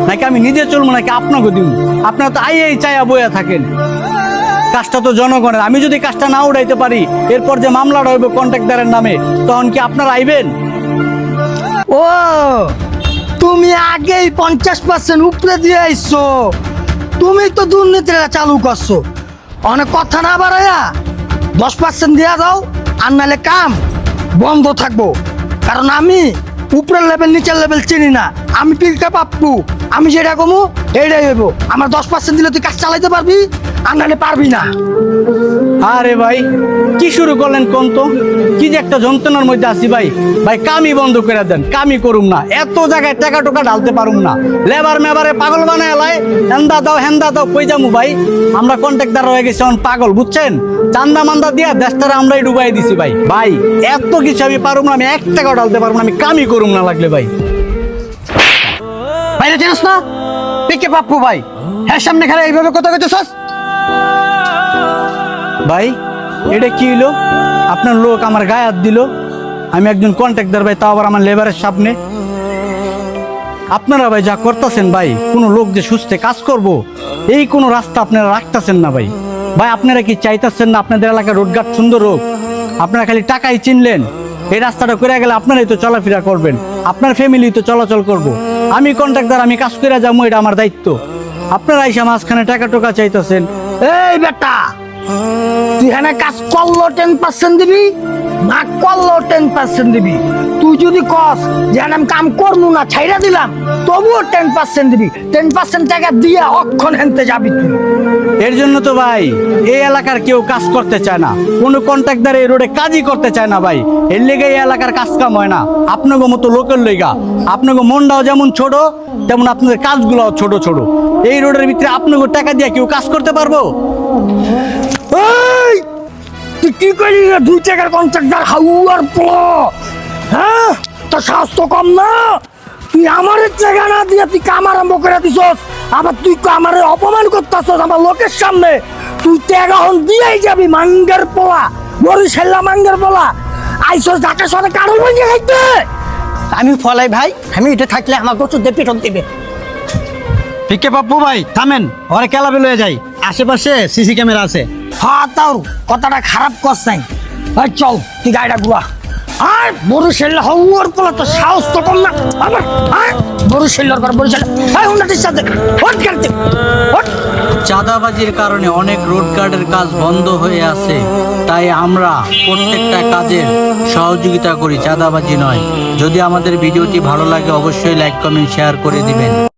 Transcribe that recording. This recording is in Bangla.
নাকি আমি নিজে চলবো নাকি আপনাকে দিব? আপনারা তো এই চাইয়া বইয়া থাকেন। কাজটা তো জনগণের, আমি যদি কাজটা না উড়াইতে পারি এরপর যে মামলাটা হইব কন্ট্রাক্টরের নামে, তখন কি আপনারা আইবেন? ও তুমি আগেই 50% উপরে দিয়ে আইছো, তুমি তো দুর্নীতিটা চালু করছো। অনেক কথা না বাড়াইয়া 10% দিয়া দাও, আর নাহলে কাম বন্ধ থাকবো। কারণ আমি উপরের লেভেল নিচের লেভেল চিনি না, আমি পিলকা পাপ্পু, আমি যেটা কমু এইটাই হইব। আমার 10% দিলে তুই কাজ চালাইতে পারবি, আর নাহলে পারবি না। আরে ভাই কি শুরু করলেন কোন তো? কি যে একটা যন্ত্রণার মধ্যে আছি ভাই। ভাই কামই বন্ধ করে দেন, কামই করুম না, এত জায়গায় টাকা টোকা ঢালতে পারুম না। লেবার মেবারে পাগল বানায় এলাই, হেন্দা দাও কই যামু ভাই? আমরা কন্ট্রাক্টর হয়ে গেছি এখন পাগল, বুঝছেন? চান্দা মান্দা দিয়া দেশটারে আমরাই ডুবাই দিছি ভাই। ভাই এত কিছু আমি পারুম না, আমি 1 টাকাও ঢালতে পারবো না, আমি কামই করুম না লাগলে ভাই। বাইরে চিনিস না পিকে পাপ্পু ভাই? হ্যাঁ সামনে খেলে এইভাবে কথা কইতেছস? ভাই এটা কি হইলো? আপনার লোক আমার গায়ে হাত দিল, আমি একজন কন্ট্রাক্টর ভাই, তাও আবার আমার লেবারের সামনে। আপনারা ভাই যা করতেছেন ভাই, কোনো লোক যে সুস্থে কাজ করব এই কোনো রাস্তা আপনারা রাখতেছেন না ভাই। ভাই আপনারা কি চাইতেছেন না আপনাদের এলাকার রোডঘাট সুন্দর হোক? আপনারা খালি টাকাই চিনলেন, এই রাস্তাটা করে গেলে আপনারাই তো চলাফেরা করবেন, আপনার ফ্যামিলি তো চলাচল করব। আমি কন্ট্রাক্টর, আমি কাজ করে যাবো, এটা আমার দায়িত্ব। আপনারা এসে মাঝখানে টাকা টোকা চাইতেছেন। এই বেটা, তুই এখানে কাজ করলো 10% দিবি, না করলো 10% দিবি। তুই যদি কস যে আমি কাম করবো না ছাইরা দিলাম, তবুও 10% দিবি। 10% টাকা দিয়ে অক্ষণ হেনতে যাবি তুই। এর জন্য তো ভাই এই এলাকার কেউ কাজ করতে চায় না, কোনো কন্ট্রাক্টর এই রোডে কাজই করতে চায় না ভাই। এর লেগে এই এলাকার কাজ কাম হয় না, আপনাকে মতো লোকের লেগা। আপনাকে মনটাও যেমন ছোট, তেমন আপনাদের কাজগুলোও ছোট ছোট। এই রোডের ভিতরে আপনাকে টাকা দিয়ে কেউ কাজ করতে পারবো? এই তুই কি করলি রে? 2 টাকার কন্ট্রাক্টর হাউয়ার পোলা, হ্যাঁ? তোর সাহস তো কম না। তুই আমার জায়গা না দিয়ে তুই কাম আরম্ভ করে দিছস, আবার তুই আমার অপমান করতেছস আমার লোকের সামনে। তুই টাকা হন দিয়েই যাবি, মাঙ্গের পোলা, বরিশাল্লা মাঙ্গের পোলা। আইসস ঢাকা শহরে কারণ বন্ধে খাইতে। আমি ফলাই ভাই, আমি এটা থাকলে আমার গোচর দিয়ে পেটন দিবে। পিকে পাপ্পু ভাই থামেন, ওরে কেলাবে লয়ে যাই, আশেপাশে সিসি ক্যামেরা আছে। হ্যাঁ তাও কথাটা খারাপ করছ নাই। ভাই চল তুই গাড়িটা ঘুরা। আর বরিশাল্লা হাউয়ার পোলা, তো সাহস তো কম না। আবার বরিশাল্লার ঘর বরিশাল্লা, এই হুন্ডাটির সাথে হট করতে হট। চাঁদাবাজির কারণে অনেক রোড গার্ডের কাজ বন্ধ হয়ে আছে, তাই আমরা প্রত্যেকটা কাজের সহযোগিতা করি, চাঁদাবাজি নয়। যদি আমাদের ভিডিওটি ভালো লাগে অবশ্যই লাইক কমেন্ট শেয়ার করে দিবেন।